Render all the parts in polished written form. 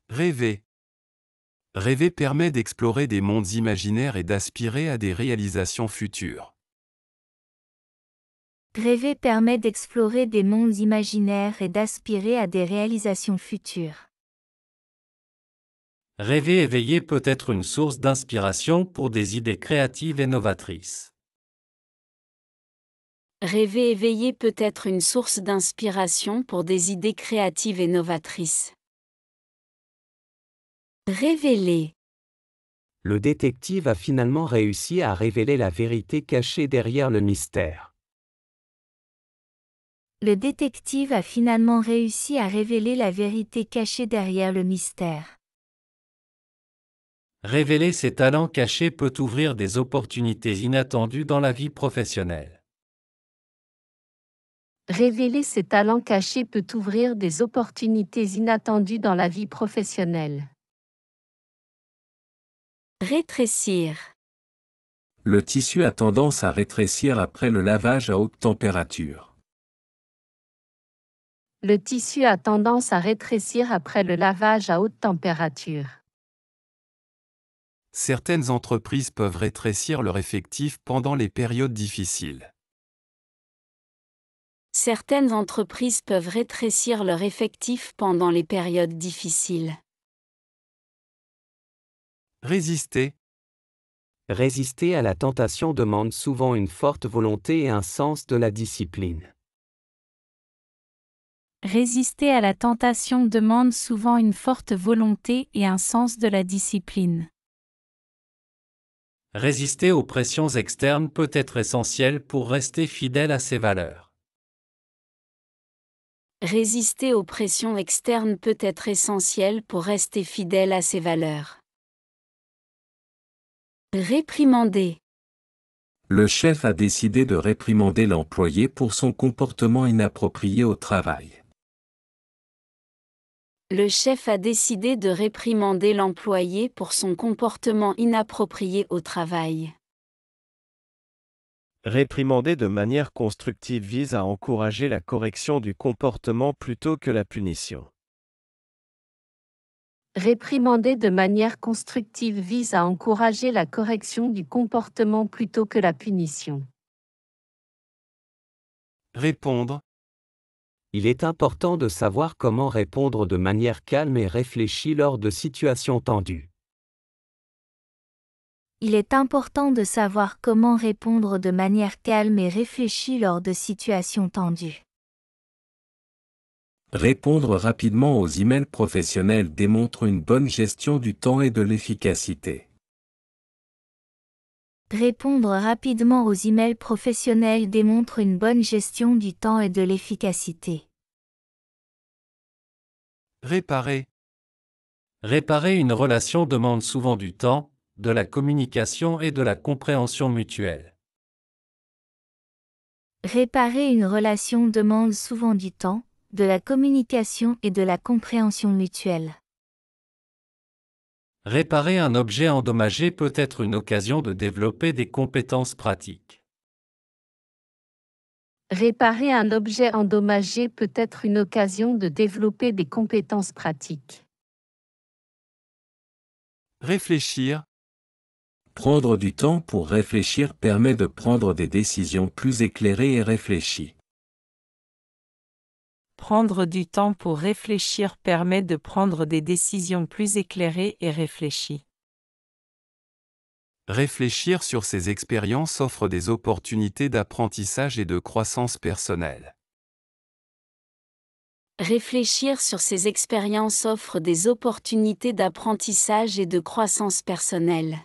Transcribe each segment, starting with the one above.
Rêver. Rêver permet d'explorer des mondes imaginaires et d'aspirer à des réalisations futures. Rêver permet d'explorer des mondes imaginaires et d'aspirer à des réalisations futures. Rêver éveillé peut être une source d'inspiration pour des idées créatives et novatrices. Rêver éveillé peut être une source d'inspiration pour des idées créatives et novatrices. Révéler. Le détective a finalement réussi à révéler la vérité cachée derrière le mystère. Le détective a finalement réussi à révéler la vérité cachée derrière le mystère. Révéler ses talents cachés peut ouvrir des opportunités inattendues dans la vie professionnelle. Révéler ses talents cachés peut ouvrir des opportunités inattendues dans la vie professionnelle. Rétrécir. Le tissu a tendance à rétrécir après le lavage à haute température. Le tissu a tendance à rétrécir après le lavage à haute température. Certaines entreprises peuvent rétrécir leur effectif pendant les périodes difficiles. Certaines entreprises peuvent rétrécir leur effectif pendant les périodes difficiles. Résister. Résister à la tentation demande souvent une forte volonté et un sens de la discipline. Résister à la tentation demande souvent une forte volonté et un sens de la discipline. Résister aux pressions externes peut être essentiel pour rester fidèle à ses valeurs. Résister aux pressions externes peut être essentiel pour rester fidèle à ses valeurs. Réprimander. Le chef a décidé de réprimander l'employé pour son comportement inapproprié au travail. Le chef a décidé de réprimander l'employé pour son comportement inapproprié au travail. Réprimander de manière constructive vise à encourager la correction du comportement plutôt que la punition. Réprimander de manière constructive vise à encourager la correction du comportement plutôt que la punition. Répondre. Il est important de savoir comment répondre de manière calme et réfléchie lors de situations tendues. Il est important de savoir comment répondre de manière calme et réfléchie lors de situations tendues. Répondre rapidement aux emails professionnels démontre une bonne gestion du temps et de l'efficacité. Répondre rapidement aux emails professionnels démontre une bonne gestion du temps et de l'efficacité. Réparer. Réparer une relation demande souvent du temps, de la communication et de la compréhension mutuelle. Réparer une relation demande souvent du temps, de la communication et de la compréhension mutuelle. Réparer un objet endommagé peut être une occasion de développer des compétences pratiques. Réparer un objet endommagé peut être une occasion de développer des compétences pratiques. Réfléchir. Prendre du temps pour réfléchir permet de prendre des décisions plus éclairées et réfléchies. Prendre du temps pour réfléchir permet de prendre des décisions plus éclairées et réfléchies. Réfléchir sur ses expériences offre des opportunités d'apprentissage et de croissance personnelle. Réfléchir sur ses expériences offre des opportunités d'apprentissage et de croissance personnelle.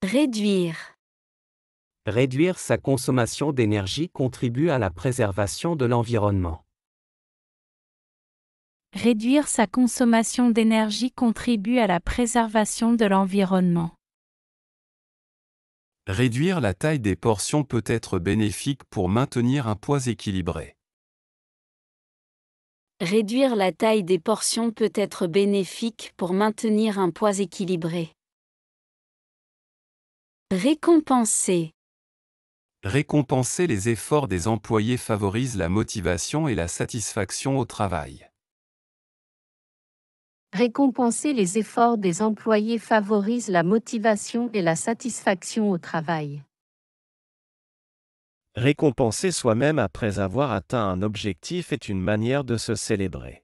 Réduire. Réduire sa consommation d'énergie contribue à la préservation de l'environnement. Réduire sa consommation d'énergie contribue à la préservation de l'environnement. Réduire la taille des portions peut être bénéfique pour maintenir un poids équilibré. Réduire la taille des portions peut être bénéfique pour maintenir un poids équilibré. Récompenser. Récompenser les efforts des employés favorise la motivation et la satisfaction au travail. Récompenser les efforts des employés favorise la motivation et la satisfaction au travail. Récompenser soi-même après avoir atteint un objectif est une manière de se célébrer.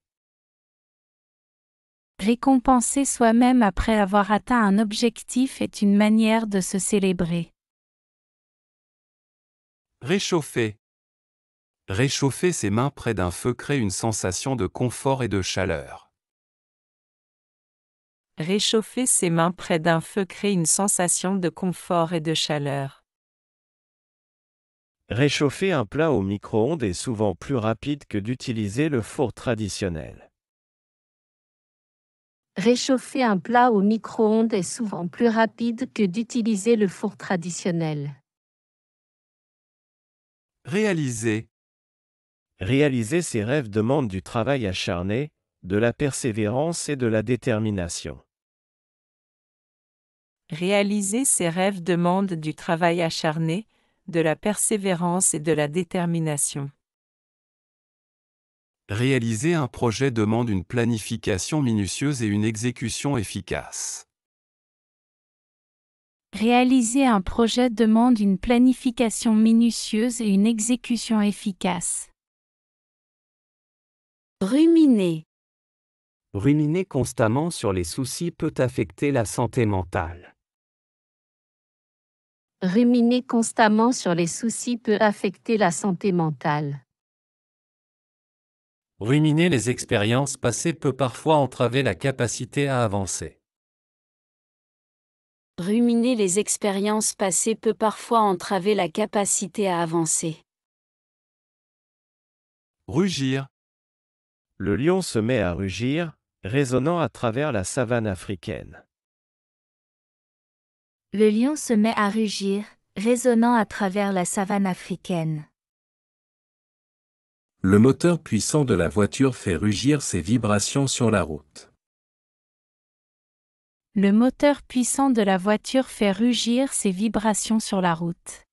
Récompenser soi-même après avoir atteint un objectif est une manière de se célébrer. Réchauffer. Réchauffer ses mains près d'un feu crée une sensation de confort et de chaleur. Réchauffer ses mains près d'un feu crée une sensation de confort et de chaleur. Réchauffer un plat au micro-ondes est souvent plus rapide que d'utiliser le four traditionnel. Réchauffer un plat au micro-ondes est souvent plus rapide que d'utiliser le four traditionnel. Réaliser. Réaliser ses rêves demande du travail acharné, de la persévérance et de la détermination. Réaliser ses rêves demande du travail acharné, de la persévérance et de la détermination. Réaliser un projet demande une planification minutieuse et une exécution efficace. Réaliser un projet demande une planification minutieuse et une exécution efficace. Ruminer. Ruminer constamment sur les soucis peut affecter la santé mentale. Ruminer constamment sur les soucis peut affecter la santé mentale. Ruminer les expériences passées peut parfois entraver la capacité à avancer. Ruminer les expériences passées peut parfois entraver la capacité à avancer. Rugir. Le lion se met à rugir, résonnant à travers la savane africaine. Le lion se met à rugir, résonnant à travers la savane africaine. Le moteur puissant de la voiture fait rugir ses vibrations sur la route. Le moteur puissant de la voiture fait rugir ses vibrations sur la route.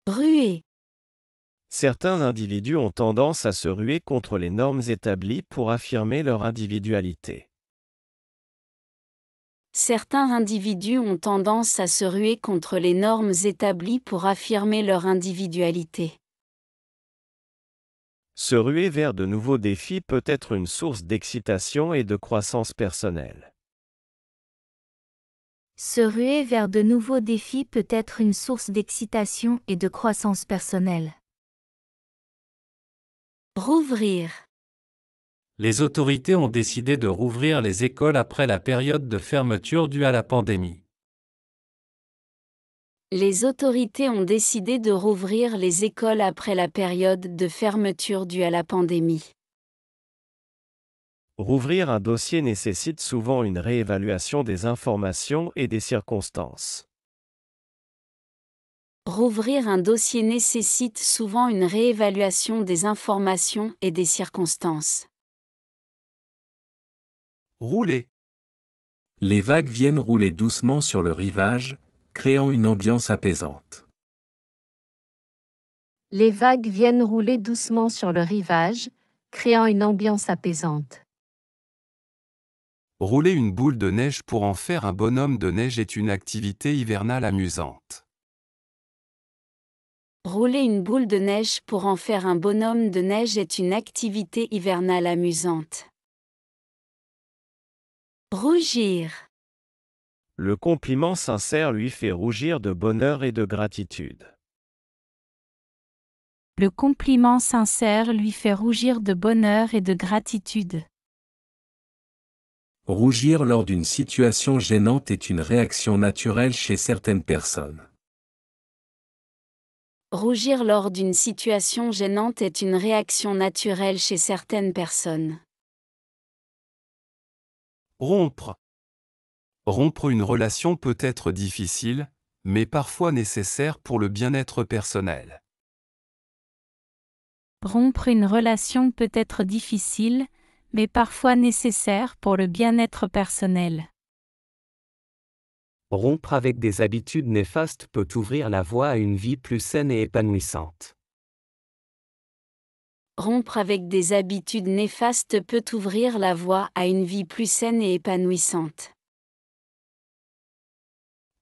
Ruer. Certains individus ont tendance à se ruer contre les normes établies pour affirmer leur individualité. Certains individus ont tendance à se ruer contre les normes établies pour affirmer leur individualité. Se ruer vers de nouveaux défis peut être une source d'excitation et de croissance personnelle. Se ruer vers de nouveaux défis peut être une source d'excitation et de croissance personnelle. Rouvrir. Les autorités ont décidé de rouvrir les écoles après la période de fermeture due à la pandémie. Les autorités ont décidé de rouvrir les écoles après la période de fermeture due à la pandémie. Rouvrir un dossier nécessite souvent une réévaluation des informations et des circonstances. Rouvrir un dossier nécessite souvent une réévaluation des informations et des circonstances. Rouler. Les vagues viennent rouler doucement sur le rivage, créant une ambiance apaisante. Les vagues viennent rouler doucement sur le rivage, créant une ambiance apaisante. Rouler une boule de neige pour en faire un bonhomme de neige est une activité hivernale amusante. Rouler une boule de neige pour en faire un bonhomme de neige est une activité hivernale amusante. Rougir. Le compliment sincère lui fait rougir de bonheur et de gratitude. Le compliment sincère lui fait rougir de bonheur et de gratitude. Rougir lors d'une situation gênante est une réaction naturelle chez certaines personnes. Rougir lors d'une situation gênante est une réaction naturelle chez certaines personnes. Rompre. Rompre une relation peut être difficile, mais parfois nécessaire pour le bien-être personnel. Rompre une relation peut être difficile, mais parfois nécessaire pour le bien-être personnel. Rompre avec des habitudes néfastes peut ouvrir la voie à une vie plus saine et épanouissante. Rompre avec des habitudes néfastes peut ouvrir la voie à une vie plus saine et épanouissante.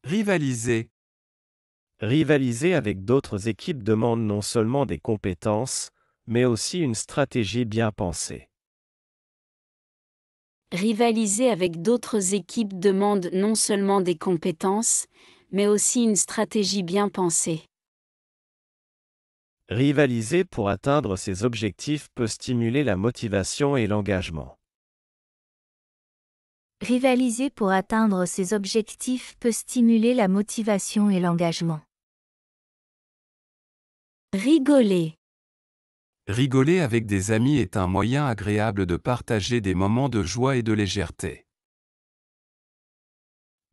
Rivaliser. Rivaliser avec d'autres équipes demande non seulement des compétences, mais aussi une stratégie bien pensée. Rivaliser avec d'autres équipes demande non seulement des compétences, mais aussi une stratégie bien pensée. Rivaliser pour atteindre ses objectifs peut stimuler la motivation et l'engagement. Rivaliser pour atteindre ses objectifs peut stimuler la motivation et l'engagement. Rigoler. Rigoler avec des amis est un moyen agréable de partager des moments de joie et de légèreté.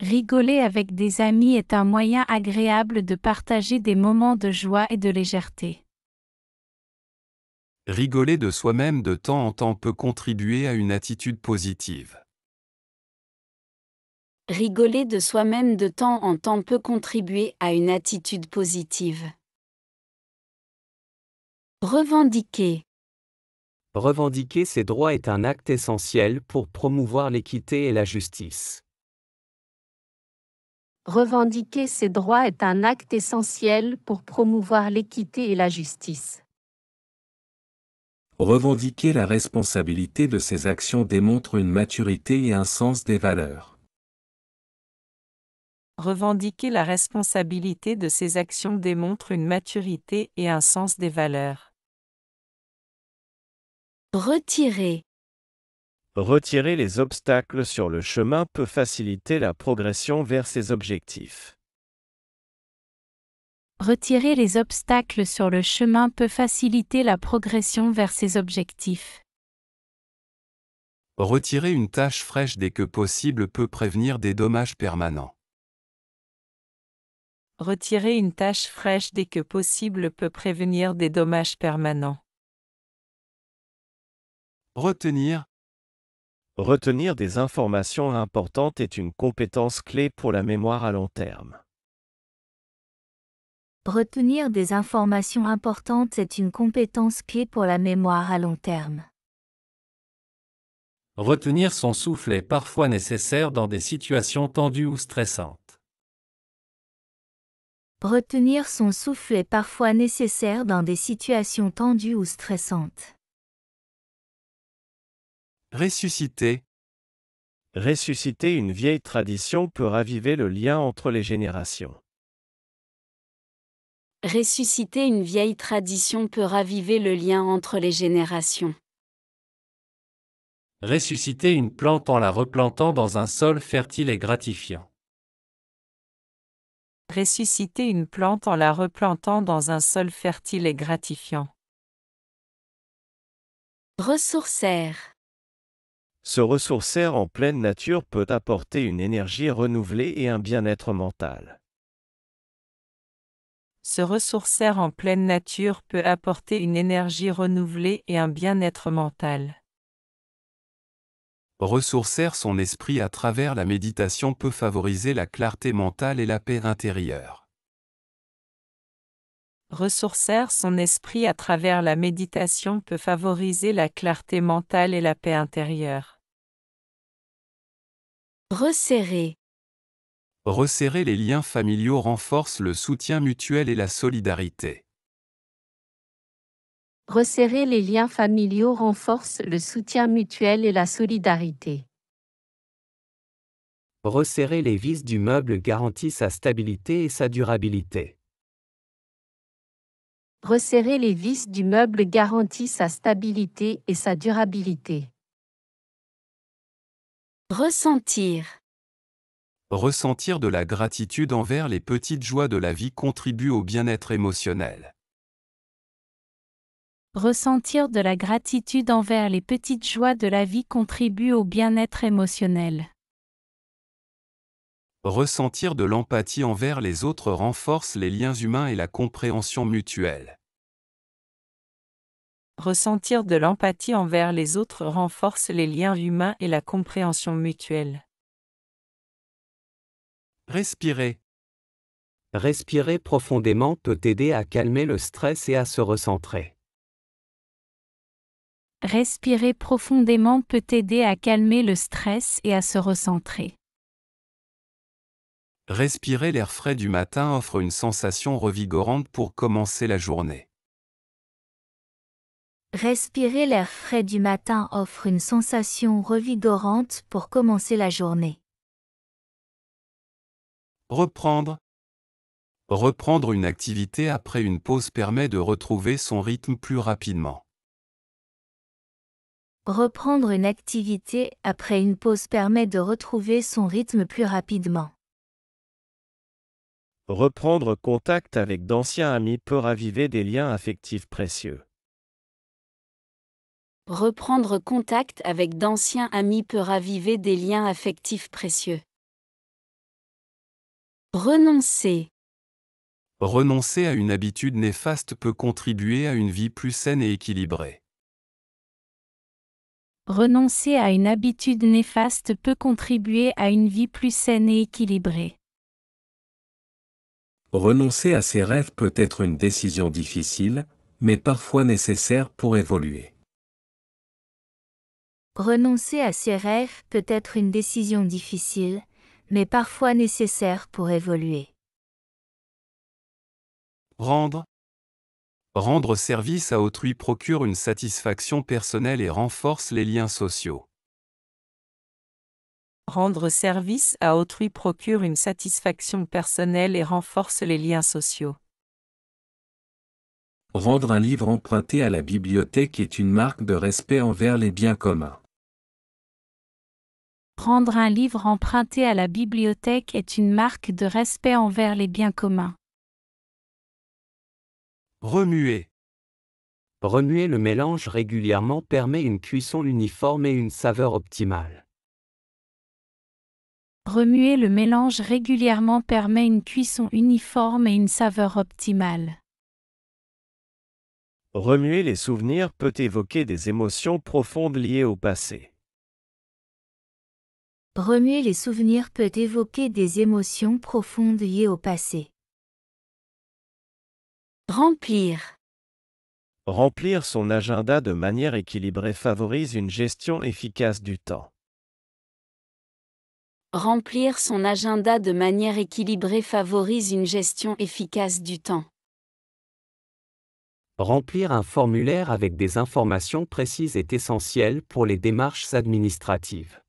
Rigoler avec des amis est un moyen agréable de partager des moments de joie et de légèreté. Rigoler de soi-même de temps en temps peut contribuer à une attitude positive. Rigoler de soi-même de temps en temps peut contribuer à une attitude positive. Revendiquer. Revendiquer ses droits est un acte essentiel pour promouvoir l'équité et la justice. Revendiquer ses droits est un acte essentiel pour promouvoir l'équité et la justice. Revendiquer la responsabilité de ses actions démontre une maturité et un sens des valeurs. Revendiquer la responsabilité de ses actions démontre une maturité et un sens des valeurs. Retirer. Retirer les obstacles sur le chemin peut faciliter la progression vers ses objectifs. Retirer les obstacles sur le chemin peut faciliter la progression vers ses objectifs. Retirer une tâche fraîche dès que possible peut prévenir des dommages permanents. Retirer une tâche fraîche dès que possible peut prévenir des dommages permanents. Retenir. Retenir des informations importantes est une compétence clé pour la mémoire à long terme. Retenir des informations importantes est une compétence clé pour la mémoire à long terme. Retenir son souffle est parfois nécessaire dans des situations tendues ou stressantes. Retenir son souffle est parfois nécessaire dans des situations tendues ou stressantes. Ressusciter. Ressusciter une vieille tradition peut raviver le lien entre les générations. Ressusciter une vieille tradition peut raviver le lien entre les générations. Ressusciter une plante en la replantant dans un sol fertile et gratifiant. Ressusciter une plante en la replantant dans un sol fertile et gratifiant. Ressourcère. Se ressourcer en pleine nature peut apporter une énergie renouvelée et un bien-être mental. Se ressourcer en pleine nature peut apporter une énergie renouvelée et un bien-être mental. Ressourcer son esprit à travers la méditation peut favoriser la clarté mentale et la paix intérieure. Ressourcer son esprit à travers la méditation peut favoriser la clarté mentale et la paix intérieure. Resserrer. Resserrer les liens familiaux renforce le soutien mutuel et la solidarité. Resserrer les liens familiaux renforce le soutien mutuel et la solidarité. Resserrer les vis du meuble garantit sa stabilité et sa durabilité. Resserrer les vis du meuble garantit sa stabilité et sa durabilité. Ressentir. Ressentir de la gratitude envers les petites joies de la vie contribue au bien-être émotionnel. Ressentir de la gratitude envers les petites joies de la vie contribue au bien-être émotionnel. Ressentir de l'empathie envers les autres renforce les liens humains et la compréhension mutuelle. Ressentir de l'empathie envers les autres renforce les liens humains et la compréhension mutuelle. Respirer. Respirer profondément peut aider à calmer le stress et à se recentrer. Respirer profondément peut aider à calmer le stress et à se recentrer. Respirer l'air frais du matin offre une sensation revigorante pour commencer la journée. Respirer l'air frais du matin offre une sensation revigorante pour commencer la journée. Reprendre. Reprendre une activité après une pause permet de retrouver son rythme plus rapidement. Reprendre une activité après une pause permet de retrouver son rythme plus rapidement. Reprendre contact avec d'anciens amis peut raviver des liens affectifs précieux. Reprendre contact avec d'anciens amis peut raviver des liens affectifs précieux. Renoncer. Renoncer à une habitude néfaste peut contribuer à une vie plus saine et équilibrée. Renoncer à une habitude néfaste peut contribuer à une vie plus saine et équilibrée. Renoncer à ses rêves peut être une décision difficile, mais parfois nécessaire pour évoluer. Renoncer à ses rêves peut être une décision difficile, mais parfois nécessaire pour évoluer. Rendre. Rendre service à autrui procure une satisfaction personnelle et renforce les liens sociaux. Rendre service à autrui procure une satisfaction personnelle et renforce les liens sociaux. Rendre un livre emprunté à la bibliothèque est une marque de respect envers les biens communs. Rendre un livre emprunté à la bibliothèque est une marque de respect envers les biens communs. Remuer. Remuer le mélange régulièrement permet une cuisson uniforme et une saveur optimale. Remuer le mélange régulièrement permet une cuisson uniforme et une saveur optimale. Remuer les souvenirs peut évoquer des émotions profondes liées au passé. Remuer les souvenirs peut évoquer des émotions profondes liées au passé. Remplir. Remplir son agenda de manière équilibrée favorise une gestion efficace du temps. Remplir son agenda de manière équilibrée favorise une gestion efficace du temps. Remplir un formulaire avec des informations précises est essentiel pour les démarches administratives.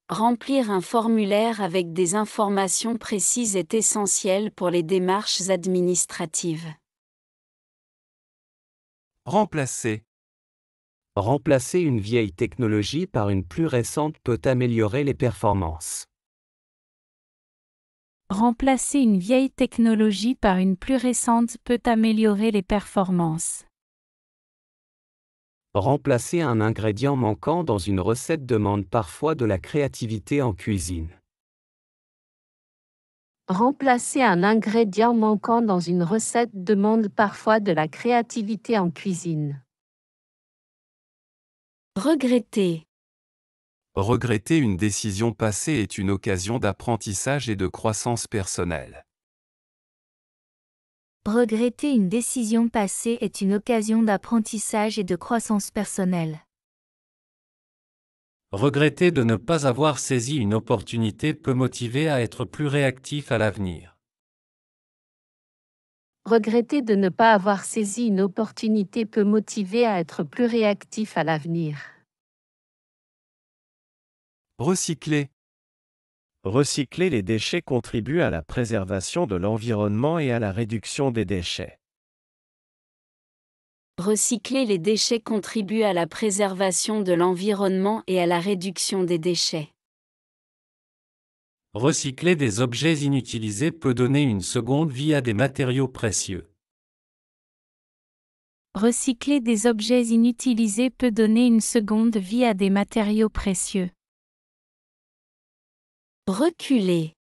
Remplir un formulaire avec des informations précises est essentiel pour les démarches administratives. Remplacer. Remplacer une vieille technologie par une plus récente peut améliorer les performances. Remplacer une vieille technologie par une plus récente peut améliorer les performances. Remplacer un ingrédient manquant dans une recette demande parfois de la créativité en cuisine. Remplacer un ingrédient manquant dans une recette demande parfois de la créativité en cuisine. Regretter. Regretter une décision passée est une occasion d'apprentissage et de croissance personnelle. Regretter une décision passée est une occasion d'apprentissage et de croissance personnelle. Regretter de ne pas avoir saisi une opportunité peut motiver à être plus réactif à l'avenir. Regretter de ne pas avoir saisi une opportunité peut motiver à être plus réactif à l'avenir. Recycler. Recycler les déchets contribue à la préservation de l'environnement et à la réduction des déchets. Recycler les déchets contribue à la préservation de l'environnement et à la réduction des déchets. Recycler des objets inutilisés peut donner une seconde vie à des matériaux précieux. Recycler des objets inutilisés peut donner une seconde vie à des matériaux précieux. Reculer.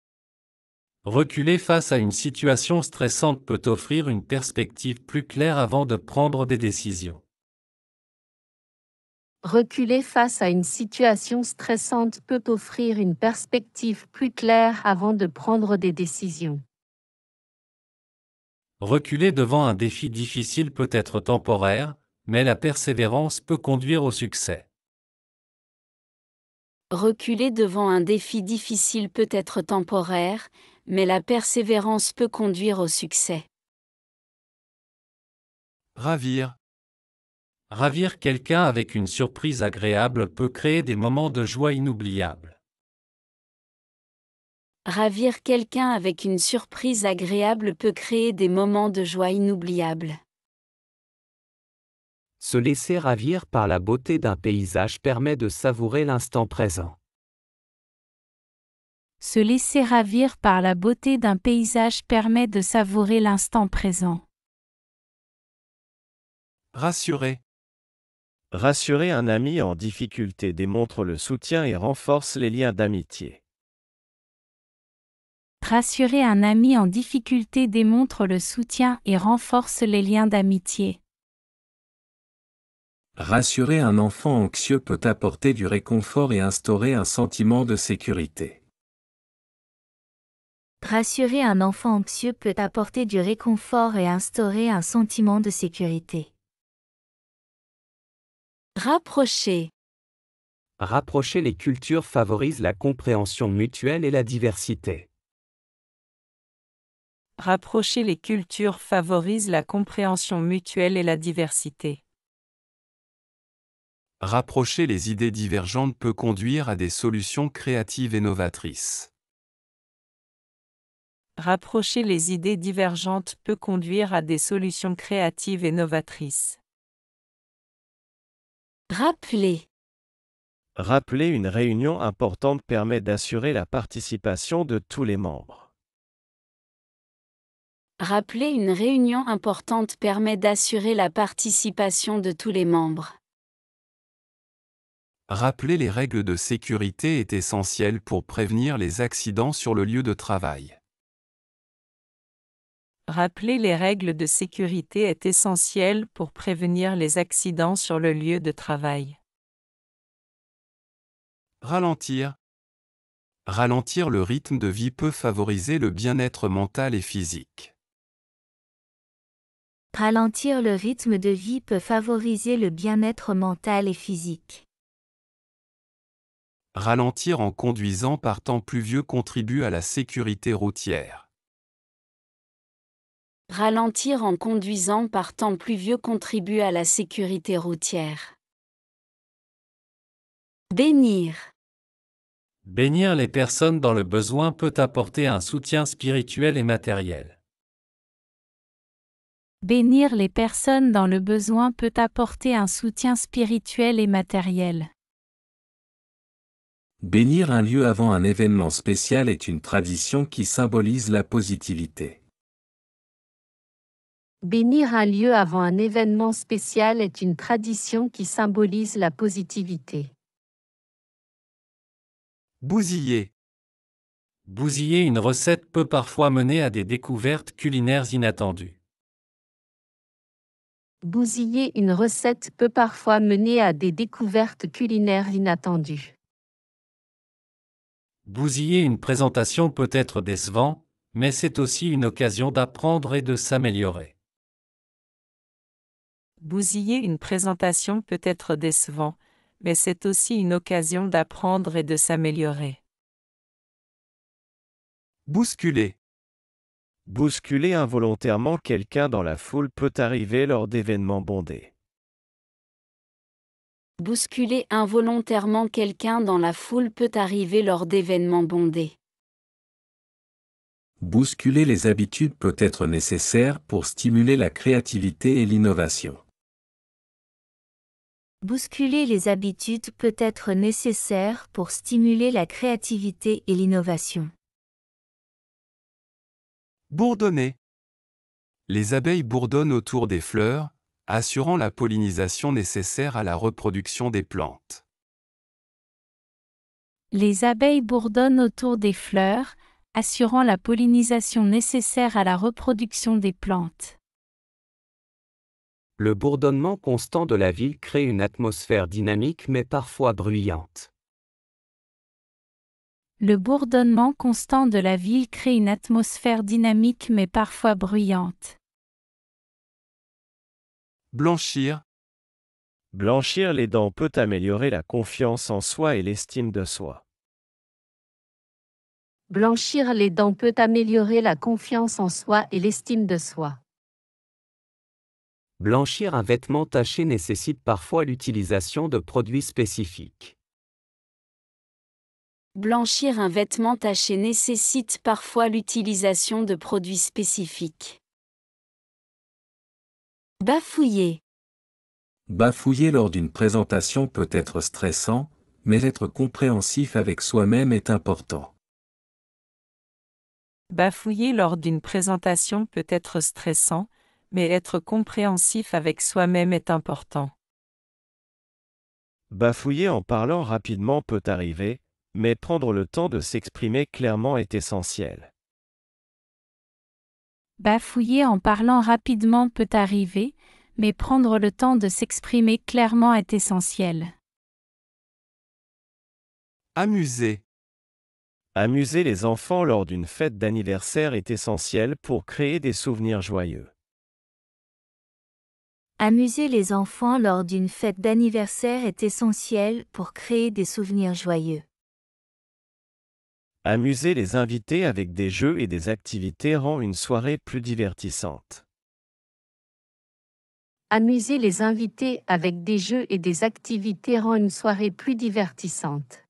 Reculer face à une situation stressante peut offrir une perspective plus claire avant de prendre des décisions. Reculer face à une situation stressante peut offrir une perspective plus claire avant de prendre des décisions. Reculer devant un défi difficile peut être temporaire, mais la persévérance peut conduire au succès. Reculer devant un défi difficile peut être temporaire, mais la persévérance peut conduire au succès. Ravir. Ravir quelqu'un avec une surprise agréable peut créer des moments de joie inoubliables. Ravir quelqu'un avec une surprise agréable peut créer des moments de joie inoubliables. Se laisser ravir par la beauté d'un paysage permet de savourer l'instant présent. Se laisser ravir par la beauté d'un paysage permet de savourer l'instant présent. Rassurer. Rassurer un ami en difficulté démontre le soutien et renforce les liens d'amitié. Rassurer un ami en difficulté démontre le soutien et renforce les liens d'amitié. Rassurer un enfant anxieux peut apporter du réconfort et instaurer un sentiment de sécurité. Rassurer un enfant anxieux peut apporter du réconfort et instaurer un sentiment de sécurité. Rapprocher. Rapprocher les cultures favorise la compréhension mutuelle et la diversité. Rapprocher les cultures favorise la compréhension mutuelle et la diversité. Rapprocher les idées divergentes peut conduire à des solutions créatives et novatrices. Rapprocher les idées divergentes peut conduire à des solutions créatives et novatrices. Rappeler. Rappeler une réunion importante permet d'assurer la participation de tous les membres. Rappeler une réunion importante permet d'assurer la participation de tous les membres. Rappeler les règles de sécurité est essentiel pour prévenir les accidents sur le lieu de travail. Rappeler les règles de sécurité est essentiel pour prévenir les accidents sur le lieu de travail. Ralentir. Ralentir le rythme de vie peut favoriser le bien-être mental et physique. Ralentir le rythme de vie peut favoriser le bien-être mental et physique. Ralentir en conduisant par temps pluvieux contribue à la sécurité routière. Ralentir en conduisant par temps pluvieux contribue à la sécurité routière. Bénir. Bénir les personnes dans le besoin peut apporter un soutien spirituel et matériel. Bénir les personnes dans le besoin peut apporter un soutien spirituel et matériel. Bénir un lieu avant un événement spécial est une tradition qui symbolise la positivité. Bénir un lieu avant un événement spécial est une tradition qui symbolise la positivité. Bousiller. Bousiller une recette peut parfois mener à des découvertes culinaires inattendues. Bousiller une recette peut parfois mener à des découvertes culinaires inattendues. Bousiller une présentation peut être décevant, mais c'est aussi une occasion d'apprendre et de s'améliorer. Bousiller une présentation peut être décevant, mais c'est aussi une occasion d'apprendre et de s'améliorer. Bousculer. Bousculer involontairement quelqu'un dans la foule peut arriver lors d'événements bondés. Bousculer involontairement quelqu'un dans la foule peut arriver lors d'événements bondés. Bousculer les habitudes peut être nécessaire pour stimuler la créativité et l'innovation. Bousculer les habitudes peut être nécessaire pour stimuler la créativité et l'innovation. Bourdonner. Les abeilles bourdonnent autour des fleurs, assurant la pollinisation nécessaire à la reproduction des plantes. Les abeilles bourdonnent autour des fleurs, assurant la pollinisation nécessaire à la reproduction des plantes. Le bourdonnement constant de la ville crée une atmosphère dynamique mais parfois bruyante. Le bourdonnement constant de la ville crée une atmosphère dynamique mais parfois bruyante. Blanchir. Blanchir les dents peut améliorer la confiance en soi et l'estime de soi. Blanchir les dents peut améliorer la confiance en soi et l'estime de soi. Blanchir un vêtement taché nécessite parfois l'utilisation de produits spécifiques. Blanchir un vêtement taché nécessite parfois l'utilisation de produits spécifiques. Bafouiller. Bafouiller lors d'une présentation peut être stressant, mais être compréhensif avec soi-même est important. Bafouiller lors d'une présentation peut être stressant, mais être compréhensif avec soi-même est important. Bafouiller en parlant rapidement peut arriver, mais prendre le temps de s'exprimer clairement est essentiel. Bafouiller en parlant rapidement peut arriver, mais prendre le temps de s'exprimer clairement est essentiel. Amuser. Amuser les enfants lors d'une fête d'anniversaire est essentiel pour créer des souvenirs joyeux. Amuser les enfants lors d'une fête d'anniversaire est essentiel pour créer des souvenirs joyeux. Amuser les invités avec des jeux et des activités rend une soirée plus divertissante. Amuser les invités avec des jeux et des activités rend une soirée plus divertissante.